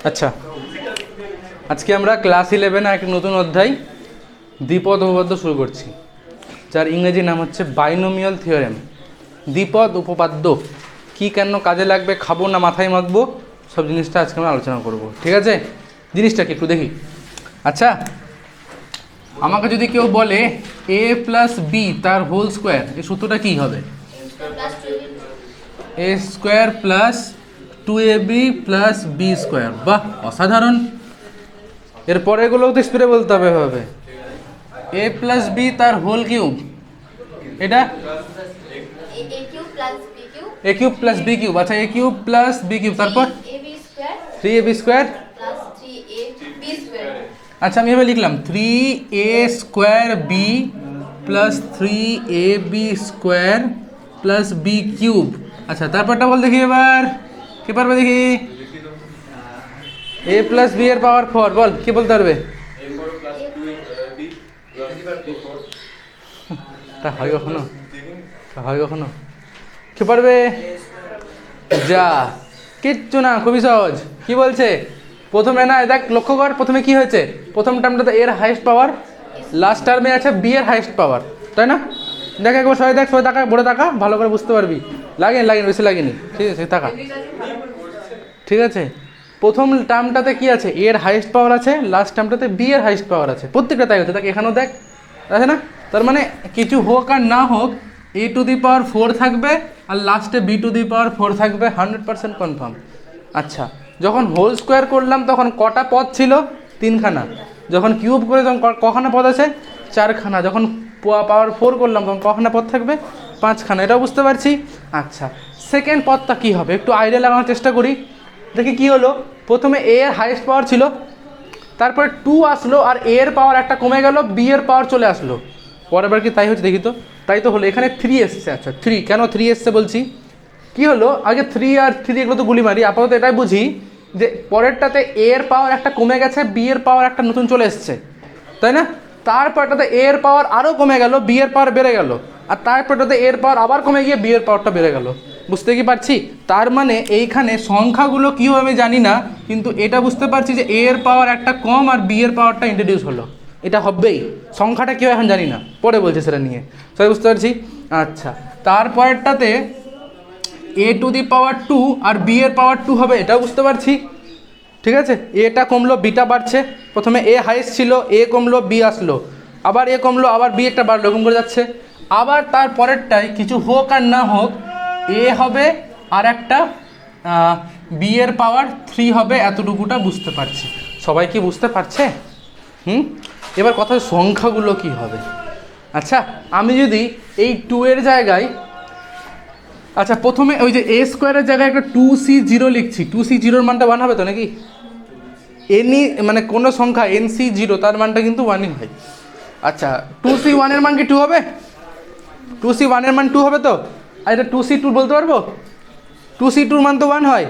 আচ্ছা, আজকে আমরা ক্লাস 11 এক নতুন অধ্যায় দ্বিপদ উপপাদ্য শুরু করছি, যার ইংরেজি নাম হচ্ছে বাইনোমিয়াল থিওরেম। দ্বিপদ উপপাদ্য কি, কেন কাজে লাগবে, খাবো না মাথায় মাখবো, সব জিনিসটা আজকে আমরা আলোচনা করব। ঠিক আছে, জিনিসটা কি একটু দেখি। আচ্ছা, আমাকে যদি কেউ বলে a প্লাস বি তার হোল স্কোয়ার, এই সূত্রটা কী হবে? a square plus 2ab plus b square. বাহ, অসাধারণ। এরপরে এগুলো তো স্পিডে বলতে হবে। a প্লাস বি তার হোল কিউব, এটা a cube plus b cube. আচ্ছা, a cube plus b cube, তারপর 3ab স্কোয়ার। আচ্ছা, আমি এভাবে লিখলাম 3a square b plus 3ab square plus b cube. আচ্ছা, তারপরটা বল দেখি, এবার কে পারবে দেখি? a প্লাস বি এর পাওয়ার 4, বল কে বলতে পারবে? তা হয় কখনো? কে পারবে? যা, কিচ্ছু না, খুবই সহজ। কি বলছে প্রথমে? না দেখ, লক্ষ্য কর, প্রথমে কি হয়েছে? প্রথম টার্মটাতে এর হাইয়েস্ট পাওয়ার, লাস্ট টার্মে আছে বি এর হাইয়েস্ট পাওয়ার, তাই না? দেখ একবার সবাই দেখ, সবাই তাকা, বড় তাকা, ভালো করে বুঝতে পারবি। লাগেনি বেশি লাগেনি, ঠিক আছে তাকা। ঠিক আছে, প্রথম টার্মটাতে কি আছে? এর হাইয়েস্ট পাওয়ার আছে, লাস্ট টার্মটাতে বি এর হাইয়েস্ট পাওয়ার আছে। প্রত্যেকটা তাই হচ্ছে, দেখ এখানেও দেখ, আছে না? তার মানে কিছু হোক আর না হোক a টু দি পাওয়ার 4 থাকবে আর লাস্টে b টু দি পাওয়ার 4 থাকবে, 100% কনফার্ম। আচ্ছা, যখন হোল স্কোয়ার করলাম তখন কটা পদ ছিল? 3খানা। যখন কিউব করে তখন কখানা পদ আছে? 4খানা। যখন পাওয়ার 4 করলাম তখন কখানা পদ থাকবে? 5খানা। এটাও বুঝতে পারছি। আচ্ছা, সেকেন্ড পদটা কি হবে? একটু আইডিয়া লাগানোর চেষ্টা করি, দেখি কি হলো। প্রথমে a এর হাইয়েস্ট পাওয়ার ছিল, তারপরে 2 আসলো আর a এর পাওয়ার একটা কমে গেল, b এর পাওয়ার চলে আসলো। পরের বার কি তাই হচ্ছে? দেখি তো, তাই তো হলো। এখানে 3 এসছে। আচ্ছা, 3 কেন 3 এসছে বলছি, কি হলো? আগে 3 আর 3 এগুলো তো গুলি মারি, আপাতত এটাই বুঝি যে পরেরটাতে a এর পাওয়ার একটা কমে গেছে, b এর পাওয়ার একটা নতুন চলে এসছে, তাই না? তারপরটাতে a এর পাওয়ার আরও কমে গেল, b এর পাওয়ার বেড়ে গেল, আর তারপরটাতে a এর পাওয়ার আবার কমে গিয়ে b এর পাওয়ারটা বেড়ে গেল। বুঝতে কি পারছি? তার মানে এইখানে সংখ্যাগুলো কী হবে আমি জানি না, কিন্তু এটা বুঝতে পারছি যে a এর পাওয়ার একটা কম আর b এর পাওয়ারটা ইন্ট্রোডিউস হলো। এটা হবেই, সংখ্যাটা কেউ এখন জানি না, পরে বলছে সেটা নিয়ে, সবাই বুঝতে পারছি। আচ্ছা, তারপরেরটাতে a টু দি পাওয়ার 2 আর b এর পাওয়ার 2 হবে, এটাও বুঝতে পারছি। ঠিক আছে, এটা কমলো, বিটা বাড়ছে। প্রথমে a হাইয়েস্ট ছিল, a কমলো, b আসলো, আবার a কমলো, আবার b একটা বাড়লো, এরকম করে যাচ্ছে। আবার তারপরেরটাই কিছু হোক আর না হোক a হবে আর একটা b এর পাওয়ার 3 হবে, এতটুকুটা বুঝতে পারছি। সবাই কি বুঝতে পারছে? এবার কথা, সংখ্যাগুলো কি হবে? আচ্ছা, আমি যদি এই 2 এর জায়গায়, আচ্ছা প্রথমে ওই যে a স্কোয়ারের জায়গায় একটা 2c0 লিখছি, 2c0 মানটা 1 হবে তো নাকি? এনি মানে কোনো সংখ্যা nc0 তার মানটা কিন্তু 1ই হয়। আচ্ছা, 2c1 এর মান কি 2 হবে? 2c1 এর মান 2 হবে তো? আর এটা 2c2 বলতে পারবো? 2c2 মান তো 1 হয়,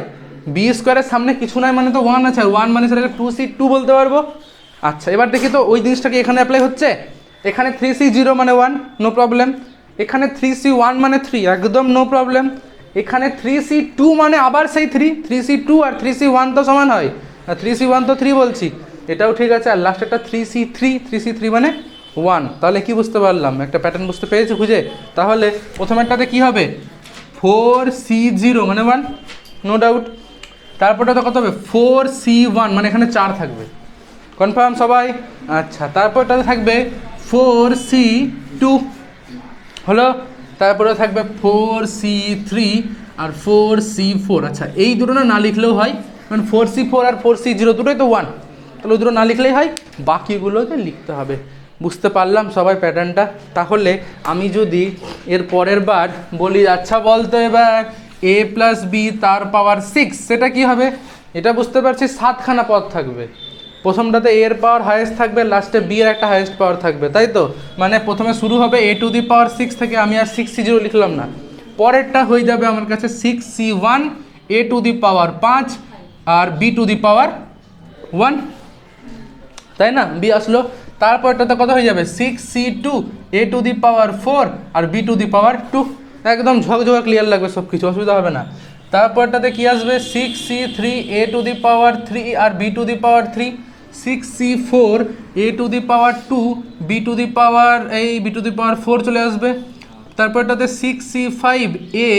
b স্কোয়ারের সামনে কিছু নাই মানে তো 1 আছে, আর 1 মানে সেটাকে 2c2 বলতে পারবো। আচ্ছা, এবার দেখি তো ওই জিনিসটাকে এখানে অ্যাপ্লাই হচ্ছে। এখানে 3c0 মানে 1, নো প্রবলেম। এখানে 3c1 মানে 3, একদম নো প্রবলেম। এখানে 3c2 মানে আবার সেই 3c2 আর 3c1 তো সমান হয়, আর 3c1 তো 3 বলছি, এটাও ঠিক আছে। আর লাস্ট একটা 3c3 মানে 1। তাহলে কি বুঝতে পারলাম? একটা প্যাটার্ন বুঝতে পেরেছি খুঁজে। তাহলে প্রথমেরটাতে কি হবে? 4c0 মানে 1, নো ডাউট। তারপরটা তো কত হবে? 4c1 মানে এখানে 4 থাকবে, কনফার্ম সবাই? আচ্ছা, তারপরটাতে থাকবে 4c2 হলো, তারপরে থাকবে 4c3 আর 4c4। আচ্ছা, এই দুটো না লিখলেও হয়, কারণ 4c4 আর 4c0 দুটোই তো 1, তাহলে দুটো না লিখলেই হয়, বাকিগুলোকে লিখতে হবে। বুঝতে পারলাম সবাই প্যাটার্নটা? তাহলে আমি যদি এর পরের বার বলি, আচ্ছা বলতো এবার a প্লাস বি তার পাওয়ার 6, সেটা কি হবে? এটা বুঝতে পারছি 7খানা পদ থাকবে। প্রথমটাতে a এর পাওয়ার হাইয়েস্ট থাকবে, লাস্টে b এর একটা হাইয়েস্ট পাওয়ার থাকবে, তাই তো? মানে প্রথমে শুরু হবে a টু দি পাওয়ার 6 থেকে, আমি আর 6c0 লিখলাম না। পরেরটা হয়ে যাবে আমার কাছে 6c1 a to the power 5 আর b টু দি পাওয়ার 1, তাই না? b আসলো। তারপরটাতে কত হয়ে যাবে? 6c2 a to the power 4 আর b টু দি পাওয়ার 2। একদম ঝকঝকা ক্লিয়ার লাগবে, সব কিছু অসুবিধা হবে না। তারপরটাতে কি আসবে 6c3 a to the power 3 আর b to the power 3, 6c4 a to the power 2 b to the power b to the power 4 চলে আসবে। তারপরটাতে 6c5 a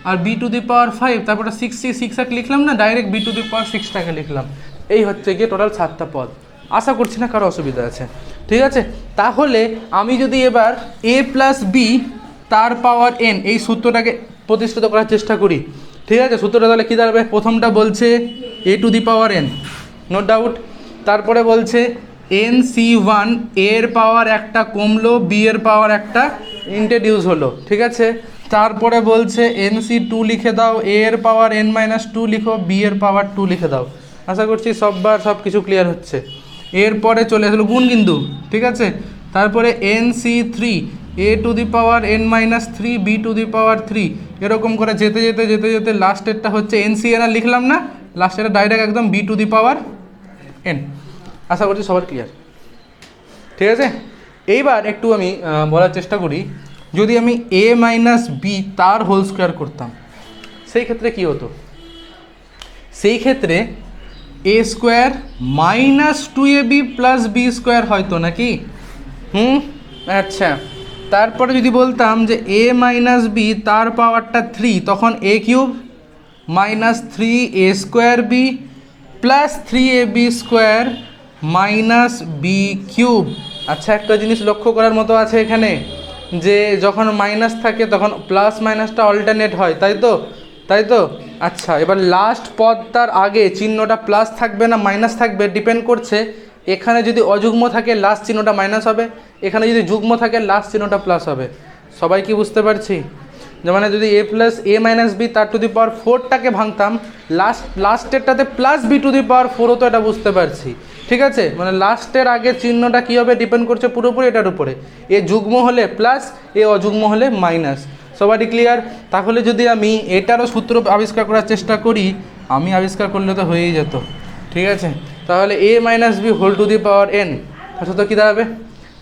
আর b টু দি পাওয়ার 5, তারপরে 6c6 লিখলাম না, direct b to the power 6টাকে লিখলাম। এই হচ্ছে গিয়ে টোটাল 7টা পদ। আশা করছি না কারো অসুবিধা আছে, ঠিক আছে। তাহলে আমি যদি এবার a প্লাস বি তার পাওয়ার n এই সূত্রটাকে প্রতিষ্ঠিত করার চেষ্টা করি, ঠিক আছে। সূত্রটা তাহলে কী দাঁড়াবে? প্রথমটা বলছে a to the power n, no doubt. তারপরে বলছে nc1 এর পাওয়ার একটা কমলো, বি এর পাওয়ার একটা ইন্ট্রোডিউস হলো, ঠিক আছে। তারপরে বলছে nc2 লিখে দাও, a এর পাওয়ার n-2 লিখো, বি এর পাওয়ার 2 লিখে দাও। আশা করছি সব কিছু ক্লিয়ার হচ্ছে। এরপরে চলে আসলো গুণ কিন্তু, ঠিক আছে। তারপরে nc3 a to the power n-3 b to the power 3, এরকম করে যেতে যেতে যেতে যেতে লাস্টেরটা হচ্ছে ncn আর লিখলাম না, লাস্টেরটা ডাইরেক্ট একদম b to the power n। আশা করছি সবার ক্লিয়ার, ঠিক আছে। এইবার একটু আমি বলার চেষ্টা করি, যদি আমি a মাইনাস বি তার হোল স্কোয়ার করতাম সেই ক্ষেত্রে কি হতো? সেই ক্ষেত্রে a square minus 2ab plus b square হয়তো নাকি? আচ্ছা। তারপরে যদি বলতাম যে a মাইনাস বি তার পাওয়ারটা 3, তখন a cube minus 3a square b plus 3ab square minus b cube. আচ্ছা, একটা জিনিস লক্ষ্য করার মতো আছে এখানে, যে যখন মাইনাস থাকে তখন প্লাস মাইনাসটা অল্টারনেট হয়, তাই তো। আচ্ছা, এবার লাস্ট পদটার আগে চিহ্নটা প্লাস থাকবে না মাইনাস থাকবে ডিপেন্ড করছে। এখানে যদি অযুগ্ম থাকে লাস্ট চিহ্নটা মাইনাস হবে, এখানে যদি যুগ্ম থাকে লাস্ট চিহ্নটা প্লাস হবে। সবাই কি বুঝতে পারছি? যে মানে যদি a plus a minus b তার টু দি পাওয়ার 4টাকে ভাঙতাম, লাস্টেরটাতে plus b to the power 4 হতো, এটা বুঝতে পারছি, ঠিক আছে। মানে লাস্টের আগে চিহ্নটা কী হবে ডিপেন্ড করছে পুরোপুরি এটার উপরে। এ যুগ্ম হলে প্লাস, এ অযুগ্ম হলে মাইনাস। সবারই ক্লিয়ার? তাহলে যদি আমি এটারও সূত্র আবিষ্কার করার চেষ্টা করি, আমি আবিষ্কার করলে তো হয়েই যেত, ঠিক আছে। তাহলে a minus b whole to the power n, তো কী দাঁড়াবে?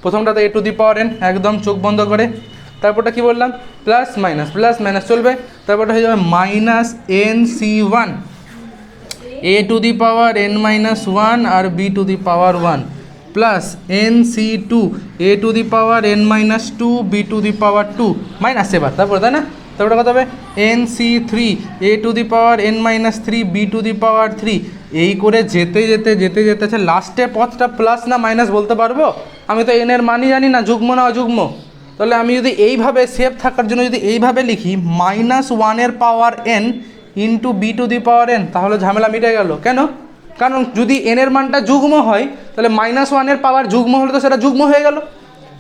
প্রথমটাতে a to the power n, একদম চোখ বন্ধ করে। তারপরটা কি বললাম? প্লাস মাইনাস চলবে। তারপরটা হয়ে যাবে minus nc1 a to the power n-1 আর b to the power 1 plus nc2 a to the power n-2 b to the power 2 minus এবার তারপরে, তাই না? তারপরে কত হবে? nc3 a to the power n-3 b to the power 3। এই করে যেতে যেতে যেতে যেতে আচ্ছা, লাস্টে পথটা প্লাস না মাইনাস বলতে পারবো? আমি তো n এর মানই জানি না, যুগ্ম না অযুগ্ম। তাহলে আমি যদি এইভাবে সেভ থাকার জন্য যদি এইভাবে লিখি -1 power n into b to the power n, তাহলে ঝামেলা মিটে গেল। কেন? কারণ যদি n এর মানটা যুগ্ম হয় তাহলে -1 পাওয়ার যুগ্ম হলে তো সেটা যুগ্ম হয়ে গেল,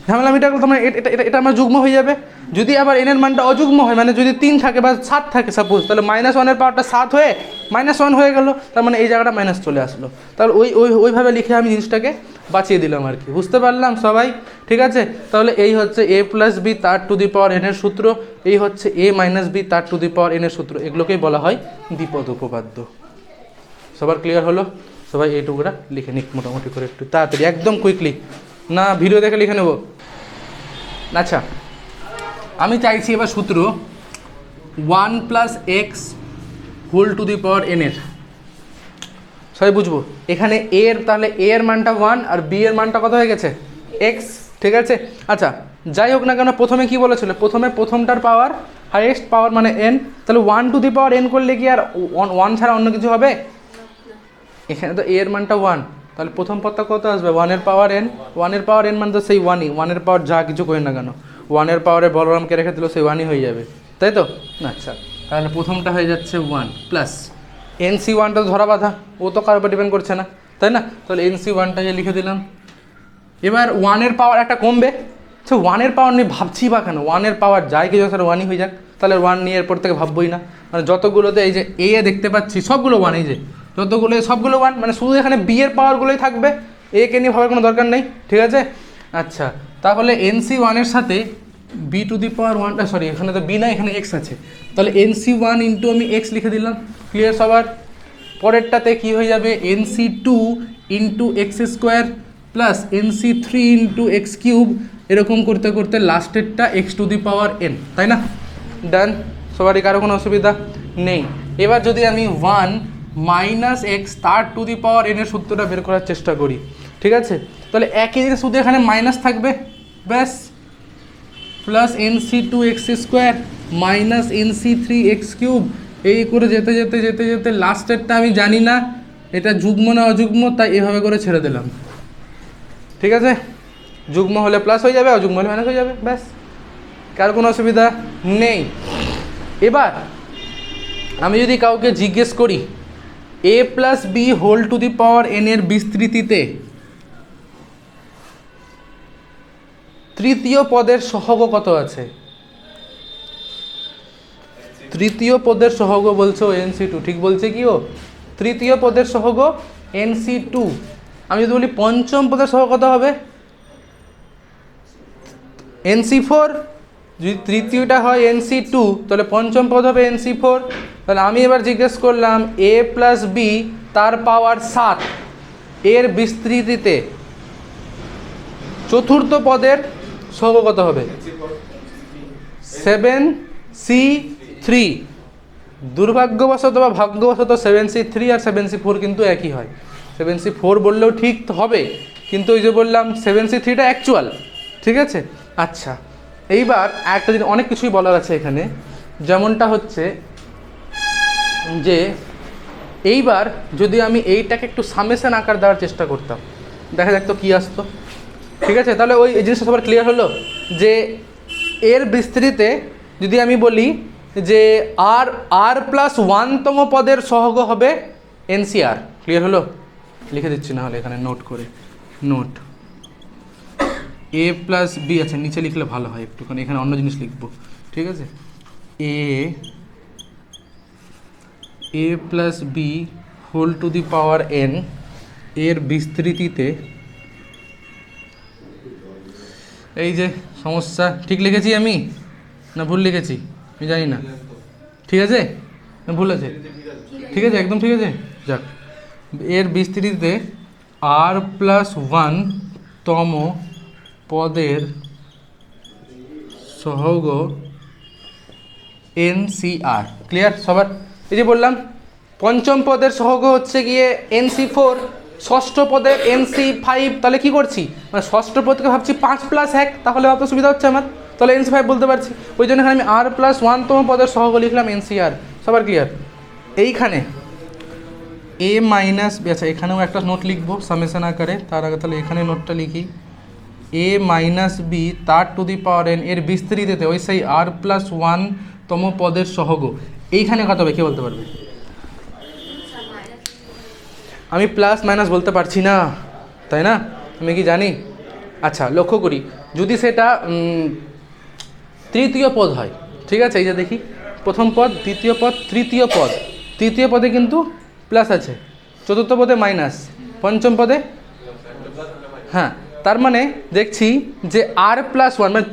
ঝামেলা মিটে গেল। মানে এটা আমার যুগ্ম হয়ে যাবে। যদি আবার n এর মানটা অযুগ্ম হয়, মানে যদি 3 থাকে বা 7 থাকে সাপোজ, তাহলে -1 পাওয়ারটা 7 হয়ে -1 হয়ে গেল, তার মানে এই জায়গাটা মাইনাস চলে আসলো। তাহলে ওইভাবে লিখে আমি জিনিসটাকে বাঁচিয়ে দিলাম আর কি। বুঝতে পারলাম সবাই? ঠিক আছে। তাহলে এই হচ্ছে a প্লাস বি তার টু দি পাওয়ার n এর সূত্র, এই হচ্ছে a মাইনাস বি তার টু দি পাওয়ার n এর সূত্র। এগুলোকেই বলা হয় দ্বিপদ উপপাদ্য। সবার ক্লিয়ার হলো? সবাই এইটুকুরা লিখে নিক মোটামুটি করে, একটু তাড়াতাড়ি, একদম কুইকলি, না ভিডিও দেখে লিখে নেব। আচ্ছা, আমি চাইছি এবার সূত্র 1 plus x whole to the power n এর। সবাই বুঝবো এখানে a এর, তাহলে a এর মানটা 1 আর b এর মানটা কত হয়ে গেছে? x, ঠিক আছে। আচ্ছা, যাই হোক না কেন, প্রথমে কি বলেছিল? প্রথমটার পাওয়ার হাইয়েস্ট পাওয়ার মানে n, তাহলে 1 টু দি পাওয়ার n করলে কি আর 1 ছাড়া অন্য কিছু হবে? এখানে তো a এর মানটা 1, তাহলে প্রথম পদটা কত আসবে? 1 এর পাওয়ার n। 1 এর পাওয়ার n মানে তো সেই 1ই, 1 এর পাওয়ার যা কিছু করি না কেন 1 এর পাওয়ারে বলরামকে রেখে দিল, সেই 1ই হয়ে যাবে, তাই তো? আচ্ছা, তাহলে প্রথমটা হয়ে যাচ্ছে 1 প্লাস nc1টা তো ধরা বাঁধা, ও তো কারোর উপর ডিপেন্ড করছে না, তাই না? তাহলে nc1টাকে লিখে দিলাম। এবার 1 এর পাওয়ার একটা কমবে। আচ্ছা, 1 এর পাওয়ার নিয়ে ভাবছি বা কেন? 1 এর পাওয়ার যাই কিছু স্যার 1ই হয়ে যাক, তাহলে 1 নিয়ে এরপর থেকে ভাববই না। মানে যতগুলোতে এই যে a দেখতে পাচ্ছি সবগুলো 1, এই যে যতগুলো সবগুলো 1, মানে শুধু এখানে b এর পাওয়ারগুলোই থাকবে, a কে নিয়ে ভাবার কোনো দরকার নেই, ঠিক আছে? আচ্ছা, তাহলে nc1 এর সাথে b টু দি পাওয়ার 1টা, সরি এখানে তো b না, এখানে x আছে, তাহলে nc1 ইন্টু আমি x লিখে দিলাম। ক্লিয়ার সবার? পরেরটাতে কি হয়ে যাবে? nc2 into x square plus nc3 into x cube, এরকম করতে করতে লাস্টেরটা x two the power n, তাই না? ডান। সবারই কারো কোনো অসুবিধা নেই? এবার যদি আমি 1 মাইনাস এক্স তার টু দি পাওয়ার এন এর সূত্রটা বের করার চেষ্টা করি, ঠিক আছে, তাহলে একই জিনিস শুধু এখানে মাইনাস থাকবে, ব্যাস, plus nC two x square minus nC three x cube, এই করে যেতে যেতে যেতে যেতে লাস্টেরটা আমি জানি না এটা যুগ্ম না অযুগ্ম, তাই এভাবে করে ছেড়ে দিলাম, ঠিক আছে। যুগ্ম হলে প্লাস হয়ে যাবে, অযুগ্ম হলে মাইনাস হয়ে যাবে, ব্যাস, কার কোনো অসুবিধা নেই। এবার আমি যদি কাউকে জিজ্ঞেস করি a plus b whole to the power n এর বিস্তৃতিতে তৃতীয় পদের সহগ কত আছে? তৃতীয় পদের সহগ বলছো এনসি টু, ঠিক বলছে কি ও? তৃতীয় পদের সহগ এনসি টু। আমি যদি বলি পঞ্চম পদের সহগ কত হবে? NC four. যদি তৃতীয়টা হয় এনসি টু, তাহলে পঞ্চম পদ হবে এনসি ফোর। তাহলে আমি এবার জিজ্ঞেস করলাম এ প্লাস বি তার পাওয়ার 7 এর বিস্তৃতিতে চতুর্থ পদের সহগ কত হবে? 7c3। দুর্ভাগ্যবশত বা ভাগ্যবশত 7c3 আর 7c4 কিন্তু একই হয়। 7c4 বললেও ঠিক হবে, কিন্তু ওই যে বললাম 7c3টা অ্যাকচুয়াল, ঠিক আছে। আচ্ছা, এইবার একটা জিনিস, অনেক কিছুই বলার আছে এখানে, যেমনটা হচ্ছে যে এইবার যদি আমি এইটাকে একটু সামেশন আকার দেওয়ার চেষ্টা করতাম, দেখা যাক তো কী আসতো, ঠিক আছে। তাহলে ওই জিনিসটা সবার ক্লিয়ার হলো যে এর বিস্তৃতিতে যদি আমি বলি যে আর প্লাস 1তম পদের সহগ হবে এনসিআর, ক্লিয়ার হলো? লিখে দিচ্ছি না হলে এখানে নোট করে, নোট এ প্লাস বি, আচ্ছা নিচে লিখলে ভালো হয় একটুখানি, এখানে অন্য জিনিস লিখবো, ঠিক আছে। A plus b whole to the power n এর বিস্তৃতিতে, এই যে সমস্যা, ঠিক লিখেছি আমি না ভুল লিখেছি আমি জানি না, ঠিক আছে না ভুল আছে? ঠিক আছে, একদম ঠিক আছে। যাক, এর বিস্তৃতিতে আর প্লাস 1তম পদের সহগ এনসিআর, ক্লিয়ার সবার? এই যে বললাম পঞ্চম পদের সহগ হচ্ছে গিয়ে NC4, ষষ্ঠ পদের NC5, তাহলে কি করছি, মানে ষষ্ঠ পদকে ভাবছি 5 + 1, তাহলে অত সুবিধা হচ্ছে আমার, তাহলে NC5 বলতে পারছি। ওই জন্য এখানে আমি আর প্লাস 1তম পদের সহগ লিখলাম NCR, সবার ক্লিয়ার? এইখানে এ মাইনাস বি, আচ্ছা এখানেও একটা নোট লিখবো সামেশন আকারে, তার আগে তাহলে এখানে নোটটা লিখি, এ মাইনাস বি তার টু দি পাওয়ার এন এর বিস্তৃতিতে ওই সেই আর প্লাস 1তম পদের সহগ, এইখানে কত হবে কে বলতে পারবে? আমি প্লাস মাইনাস বলতে পারছি না, তাই না? আমি কি জানি? আচ্ছা লক্ষ্য করি, যদি সেটা তৃতীয় পদ হয়, ঠিক আছে, এই যে দেখি প্রথম পদ, দ্বিতীয় পদ, তৃতীয় পদ, তৃতীয় পদে কিন্তু প্লাস আছে, চতুর্থ পদে মাইনাস, পঞ্চম পদে, হ্যাঁ, তার মানে দেখছি যে আর প্লাস 1 মানে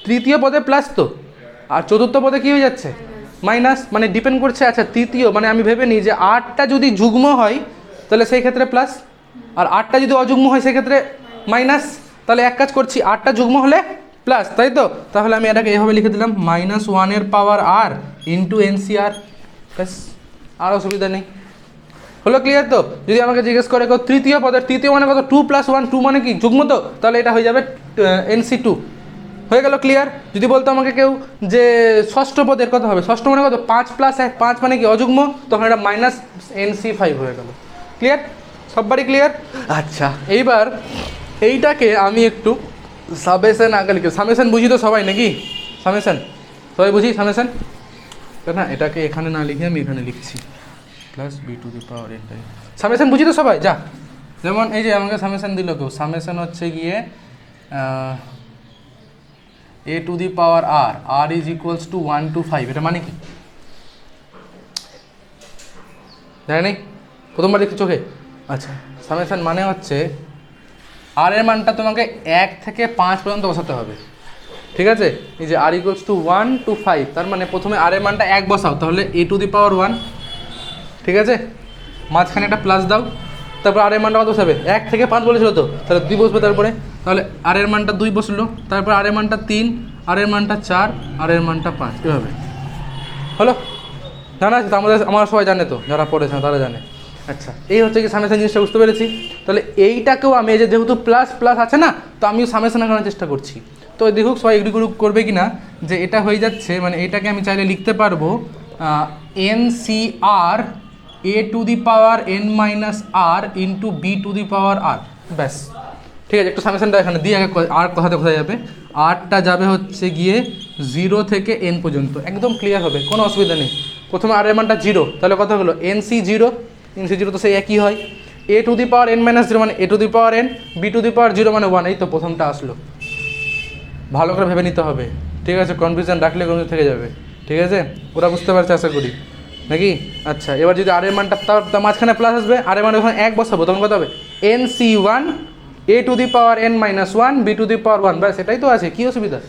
তৃতীয় পদে প্লাস, তো আর চতুর্থ পদে কী হয়ে যাচ্ছে? মাইনাস, মানে ডিপেন্ড করছে। আচ্ছা তৃতীয় মানে আমি ভেবে নিই যে 8টা যদি যুগ্ম হয় তাহলে সেই ক্ষেত্রে প্লাস, আর 8টা যদি অযুগ্ম হয় সেক্ষেত্রে মাইনাস, তাহলে এক কাজ করছি 8টা যুগ্ম হলে প্লাস, তাই তো? তাহলে আমি এটাকে এভাবে লিখে দিলাম -1 পাওয়ার আর ইন্টু NCR, ব্যাস, আর অসুবিধা নেই। হলো ক্লিয়ার তো? যদি আমাকে জিজ্ঞেস করে কেউ তৃতীয় পদের, তৃতীয় মানে কত? 2 + 1, 2 মানে কি যুগ্ম, তো তাহলে এটা হয়ে যাবে NC2, হয়ে গেল ক্লিয়ার। যদি বলতো আমাকে কেউ যে ষষ্ঠ পদের কত হবে, ষষ্ঠ মানে কত? 5 + 1, 5 মানে কি অযুগ্ম, তখন এটা -NC5 হয়ে গেল, ক্লিয়ার? সববারই ক্লিয়ার? আচ্ছা এইবার এইটাকে আমি একটু সামেশন আগে লিখি, সামেশন বুঝি তো সবাই নাকি? সামেশন সবাই বুঝি সামেশন, না এটাকে এখানে না লিখে আমি এখানে লিখছি plus b to the power n, summation বুঝি তো সবাই? যা, যেমন এই যে আমাকে সামেশন দিল কেউ, সামেশন হচ্ছে গিয়ে a to the power r is equals two 1 to 5, এটা মানে কি জানি নেই? প্রথমবার দেখি চোখে? আচ্ছা, সামেশন মানে হচ্ছে আর এর মানটা তোমাকে 1 থেকে 5 পর্যন্ত বসাতে হবে, ঠিক আছে? এই যে r ইকুয়ালস টু 1 to 5, তার মানে প্রথমে আর এর মানটা 1 বসাও, তাহলে a টু দি পাওয়ার 1, ঠিক আছে? মাঝখানে একটা প্লাস দাও, তারপর আর এর মানটা কত বসাবে? 1 থেকে 5 বলেছিল তো, তাহলে 2 বসবে, তারপরে তাহলে আর এর মানটা 2 বসলো, তারপর আর এর মানটা 3, আর এর মানটা 4, আর এর মানটা 5, এভাবে হলো। জানা আছে তো, আমরা সবাই জানে তো, যারা পড়েছে তারা জানে। আচ্ছা, এই হচ্ছে কি সামেশন জিনিসটা, বুঝতে পেরেছি। তাহলে এইটাকেও আমি এই যে যেহেতু প্লাস প্লাস আছে না, তো আমিও সামেশন করার চেষ্টা করছি। তো দেখুক সবাই এগ্রি করবে কি না যে এটা হয়ে যাচ্ছে, মানে এটাকে আমি চাইলে লিখতে পারবো NCR A⁻n - r B⁻r, ব্যাস। ঠিক আছে, একটু সামেশনটা এখানে দিয়ে আগে আর কথাতে কোথায় যাবে, আরটা যাবে হচ্ছে গিয়ে 0 থেকে n পর্যন্ত, একদম ক্লিয়ার হবে, কোনো অসুবিধা নেই। প্রথমে আর এর মানটা 0, তাহলে কত হলো NC0, NC0 তো সেই একই হয়। A⁻n - 0 মানে A⁻n, B⁻0 মানে 1, এই তো প্রথমটা আসলো। ভালো করে ভেবে নিতে হবে, ঠিক আছে, কনফিউশন রাখলে কনফিউশন থেকে যাবে, ঠিক আছে, ওরা বুঝতে পারছে আশা করি নাকি। আচ্ছা, এবার যদি আর এর মানটা তার মাঝখানে প্লাস আসবে, আর এর মানে যখন 1 বসাবো তখন কত হবে NC1 A⁻n - 1 B⁻1, ব্যাস এটাই তো আছে, কী অসুবিধা।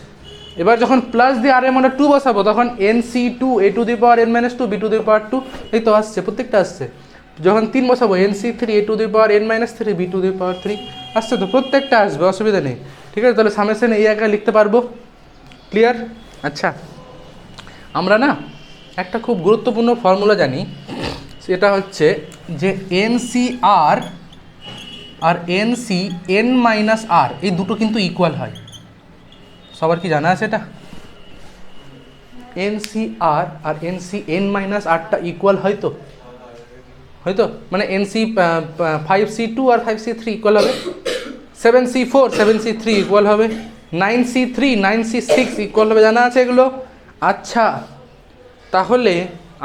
এবার যখন প্লাস দিয়ে আর এর মানটা 2 বসাবো তখন NC2 A⁻n - 2 B⁻2, এই তো আসছে, প্রত্যেকটা আসছে। যখন 3 বসাবো NC3 A⁻n - 3 B⁻3, আসছে তো, প্রত্যেকটা আসবে, অসুবিধা নেই। ঠিক আছে, তাহলে সামেশন এই একা লিখতে পারবো, ক্লিয়ার। আচ্ছা, আমরা না একটা খুব গুরুত্বপূর্ণ ফর্মুলা জানি, সেটা হচ্ছে যে NCR আর NCn - r এই দুটো কিন্তু ইকুয়াল হয়। সবার কি জানা আছে এটা? NCR আর NCn - rটা ইকুয়াল হয়তো, হয়তো মানে NC 5C2 আর 5C3 ইকুয়াল হবে, 7C4 7C3 ইকুয়াল হবে, 9C3 9C6 ইকুয়াল হবে, জানা আছে এগুলো। আচ্ছা, তাহলে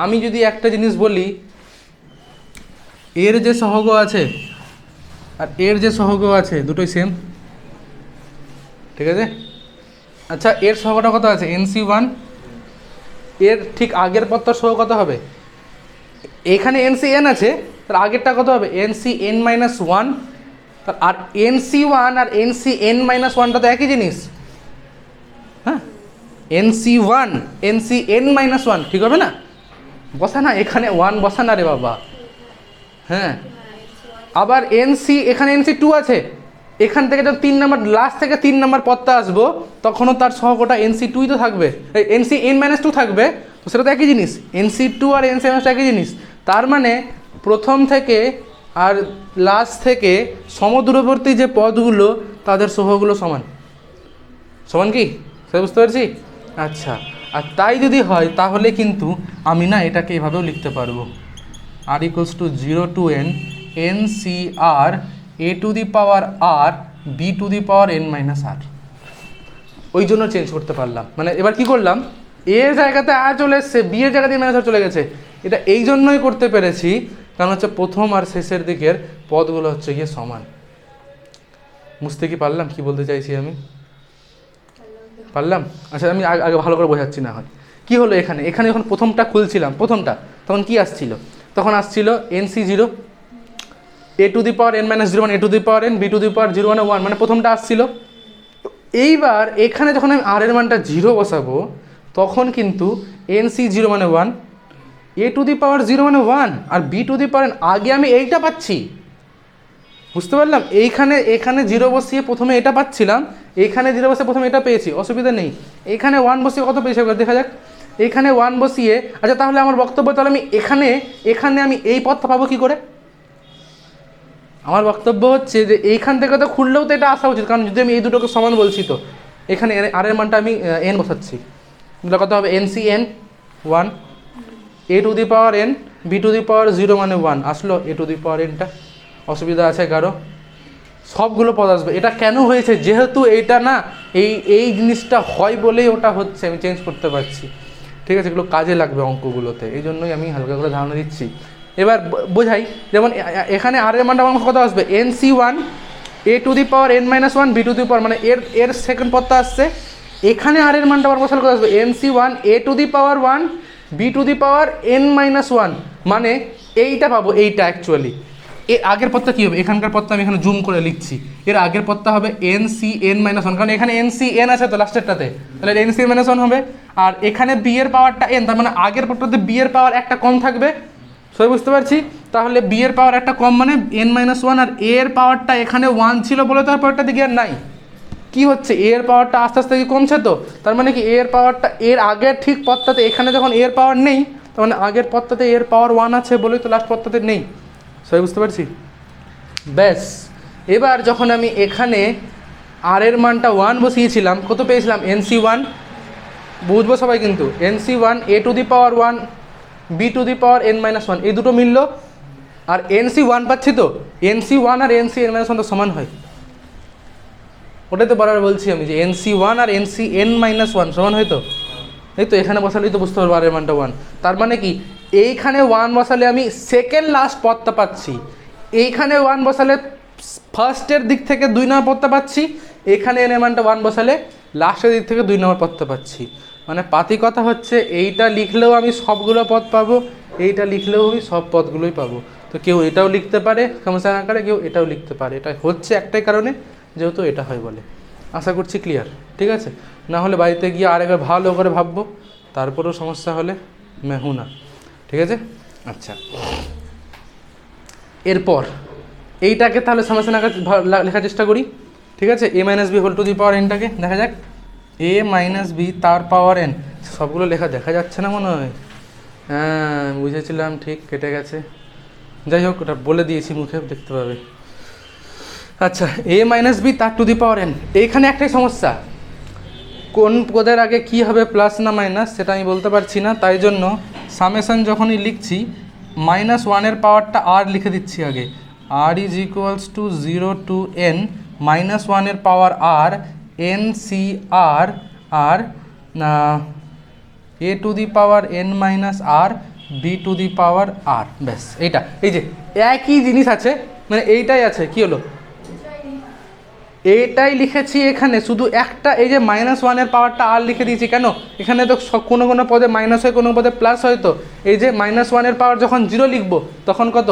আমি যদি একটা জিনিস বলি, এর যে সহগ আছে আর এর যে সহগ আছে দুটোই সেম, ঠিক আছে। আচ্ছা, এর সহগটা কত আছে NC1, এর ঠিক আগের পদটার সহগ কত হবে, এখানে NCn আছে, তার আগেরটা কত হবে NCn - 1, আর NC1 আর NCn - 1টা তো একই জিনিস, হ্যাঁ, NC1 NCn - 1 ঠিক হবে না, বসা না এখানে 1 বসা না রে বাবা, হ্যাঁ। আবার এখানে NC2 আছে, এখান থেকে যখন 3 নম্বর লাস্ট থেকে 3 নম্বর পদটা আসবো তখনও তার সহগটা NC2ই তো থাকবে, NCn - 2 থাকবে, তো সেটা তো একই জিনিস, NC2 আর NCn - 2 একই জিনিস। তার মানে প্রথম থেকে আর লাস্ট থেকে সমদূরবর্তী যে পদগুলো তাদের সহগগুলো সমান, সমান কি সেটা বুঝতে পারছি। আচ্ছা, আর তাই যদি হয় তাহলে কিন্তু আমি না এটাকে এভাবেও লিখতে পারবো, r = 0 to n NCR A⁻r B⁻n - r, ওই জন্য চেঞ্জ করতে পারলাম। মানে এবার কি করলাম, এর জায়গাতে আর চলে এসছে, বি এর জায়গাতে মাইনাস আর চলে গেছে, এটা এই জন্যই করতে পেরেছি কারণ হচ্ছে প্রথম আর শেষের দিকের পদগুলো হচ্ছে গিয়ে সমান। বুঝতে কি পারলাম কি বলতে চাইছি আমি, পারলাম? আচ্ছা, আমি আগে ভালো করে বোঝাচ্ছি না হয়। কী হলো, এখানে যখন প্রথমটা খুলছিলাম, প্রথমটা তখন কি আসছিল, তখন আসছিল NC0 A⁻n - 0 মানে A⁻n B⁻0 মানে 1, মানে প্রথমটা আসছিল। এইবার এখানে যখন আমি আর এর মানটা 0 বসাবো তখন কিন্তু NC0 মানে 1, A⁻0 মানে 1, আর B⁻n আগে আমি এইটা পাচ্ছি, বুঝতে পারলাম। এখানে 0 বসিয়ে প্রথমে এটা পাচ্ছিলাম, এখানে 0 বসিয়ে প্রথমে এটা পেয়েছি, অসুবিধা নেই। এখানে 1 বসিয়ে কত পেয়েছি দেখা যাক, এখানে 1 বসিয়ে, আচ্ছা তাহলে আমার বক্তব্য, তাহলে আমি এখানে আমি এই পদটা পাবো কী করে? আমার বক্তব্য হচ্ছে যে এইখান থেকে তো খুললেও তো এটা আসা উচিত, কারণ যদি আমি এই দুটোকে সমান বলছি তো এখানে আর এর মানটা আমি n বসাচ্ছি, কত হবে NCn 1 A⁻n B⁻0 মানে 1, আসলো A⁻nটা, অসুবিধা আছে কারো? সবগুলো পদ আসবে। এটা কেন হয়েছে, যেহেতু এইটা না এই জিনিসটা হয় বলেই ওটা হচ্ছে, আমি চেঞ্জ করতে পারছি, ঠিক আছে, এগুলো কাজে লাগবে অঙ্কগুলোতে, এই জন্যই আমি হালকা করে ধারণা দিচ্ছি। এবার বোঝাই, যেমন এখানে আর এর মানটা আমার কত আসবে NC1 A⁻n - 1 B⁻, মানে এর সেকেন্ড পদটা আসছে, এখানে আর এর মানটা আমার বসালে কত আসবে NC1 A⁻1 B⁻n - 1, মানে এইটা পাবো, এইটা অ্যাকচুয়ালি এর আগের পদটা কী হবে, এখানকার পদটা আমি এখানে জুম করে লিখছি, এর আগের পদটা হবে NCn - 1, কারণ এখানে NCn আছে তো লাস্টেরটাতে, তাহলে NCn - 1 হবে, আর এখানে b এর পাওয়ারটা n, তার মানে আগের পদটাতে b এর পাওয়ার একটা কম থাকবে, সবাই বুঝতে পারছি। তাহলে b এর পাওয়ার একটা কম মানে n - 1, আর a এর পাওয়ারটা এখানে 1 ছিল বলে তার পাওয়ারটা দিকে আর নাই, কি হচ্ছে a এর পাওয়ারটা আস্তে আস্তে কি কমছে, তো তার মানে কি a এর পাওয়ারটা এর আগের ঠিক পদটাতে, এখানে যখন a এর পাওয়ার নেই তার মানে আগের পদটাতে এর পাওয়ার 1 আছে বলেই তো লাস্ট পদটাতে নেই। সবাই বুঝতে পারছি? ব্যাস, এবার যখন আমি এখানে আর এর মানটা 1 বসিয়েছিলাম, কত পেয়েছিলাম? NC1, বুঝবো সবাই কিন্তু, NC1 a to the power 1 b to the power n-1, এই দুটো মিললো আর NC1 পাচ্ছি। তো NC1 আর NC(n-1) তো সমান হয়, ওটাই তো বারবার বলছি আমি যে NC1 আর NC(n-1) সমান হয়। তো এই তো এখানে বসালেই তো বুঝতে পারবো আর এর মানটা 1। তার মানে কি এইখানে 1 বসালে আমি সেকেন্ড লাস্ট পদটা পাচ্ছি, এইখানে 1 বসালে ফার্স্টের দিক থেকে 2 নম্বর পদটা পাচ্ছি, এখানে এন এর মানটা 1 বসালে লাস্টের দিক থেকে 2 নম্বর পদটা পাচ্ছি। মানে পাতি কথা হচ্ছে এইটা লিখলেও আমি সবগুলো পদ পাবো, এইটা লিখলেও আমি সব পদগুলোই পাবো। তো কেউ এটাও লিখতে পারে সমস্যা আকারে, কেউ এটাও লিখতে পারে। এটা হচ্ছে একটাই কারণে, যেহেতু এটা হয় বলে। আশা করছি ক্লিয়ার, ঠিক আছে? না হলে বাড়িতে গিয়ে আরেকবার ভালো করে ভাববো, তারপরেও সমস্যা হলে মেহু না, ঠিক আছে? আচ্ছা, এরপর এইটাকে তাহলে সমস্যা আকারে লেখার চেষ্টা করি, ঠিক আছে? a-b হোল টু দি পাওয়ার এনটাকে দেখা যাক, a-b তার পাওয়ার n। সবগুলো লেখা দেখা যাচ্ছে না মনে হয়, হ্যাঁ বুঝেছিলাম, ঠিক কেটে গেছে। যাই হোক, ওটা বলে দিয়েছি মুখে, দেখতে পাবে। আচ্ছা, a-b তার টু দি পাওয়ার n। এইখানে একটাই সমস্যা, কোন পদের আগে কি হবে প্লাস না মাইনাস সেটা আমি বলতে পারছি না, তাই জন্য সামেশন যখনই লিখছি -1 পাওয়ারটা r লিখে দিচ্ছি আগে। r is equals to 0 to n -1 power r NCr আর a to the power n-r b to the power r। ব্যাস, এইটা, এই যে একই জিনিস আছে, মানে এইটাই আছে। কি হলো? এইটাই লিখেছি এখানে, শুধু একটা এই যে -1 পাওয়ারটা আর লিখে দিয়েছি। কেন? এখানে তো কোনো কোনো পদে মাইনাস হয়, কোনো পদে প্লাস হয়। তো এই যে -1 পাওয়ার যখন 0 লিখবো তখন কত?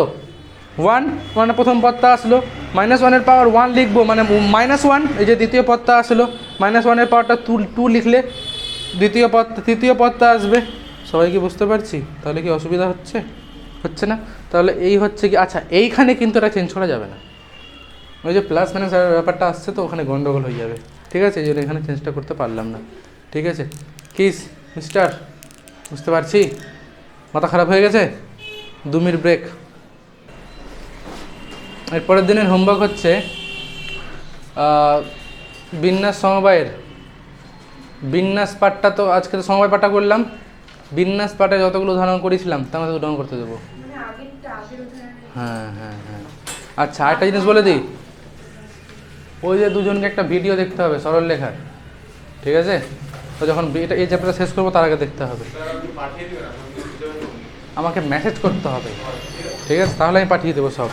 1, মানে প্রথম পদটা আসলো। -1 পাওয়ার 1 লিখবো মানে -1, এই যে দ্বিতীয় পদটা আসলো। -1 পাওয়ারটা 2 লিখলে তৃতীয় পদটা আসবে। সবাই কি বুঝতে পারছি? তাহলে কি অসুবিধা হচ্ছে না? তাহলে এই হচ্ছে কি, আচ্ছা এইখানে কিন্তু এটা চেঞ্জ করা যাবে না, ওই যে প্লাস মাইনাস ব্যাপারটা আসছে তো ওখানে গন্ডগোল হয়ে যাবে, ঠিক আছে? এই জন্য এখানে চেঞ্জটা করতে পারলাম না, ঠিক আছে? কিস মিস্টার, বুঝতে পারছি? মাথা খারাপ হয়ে গেছে? 2 মিনিট ব্রেক। এরপরের দিনের হোমওয়ার্ক হচ্ছে বিন্যাস সমবায়ের বিন্যাস পাঠটা। তো আজকে তো সমবায় পাঠটা করলাম, বিন্যাস পাঠে যতগুলো উদাহরণ করেছিলাম তার মধ্যে উদাহরণ করতে দেবো। হ্যাঁ হ্যাঁ হ্যাঁ। আচ্ছা, আরেকটা জিনিস বলে দিই, ওই যে দুজনকে একটা ভিডিও দেখতে হবে সরল লেখার, ঠিক আছে? তো যখন এই চ্যাপ্টারটা শেষ করবো তার আগে দেখতে হবে, আমাকে মেসেজ করতে হবে, ঠিক আছে? তাহলে আমি পাঠিয়ে দেবো সব।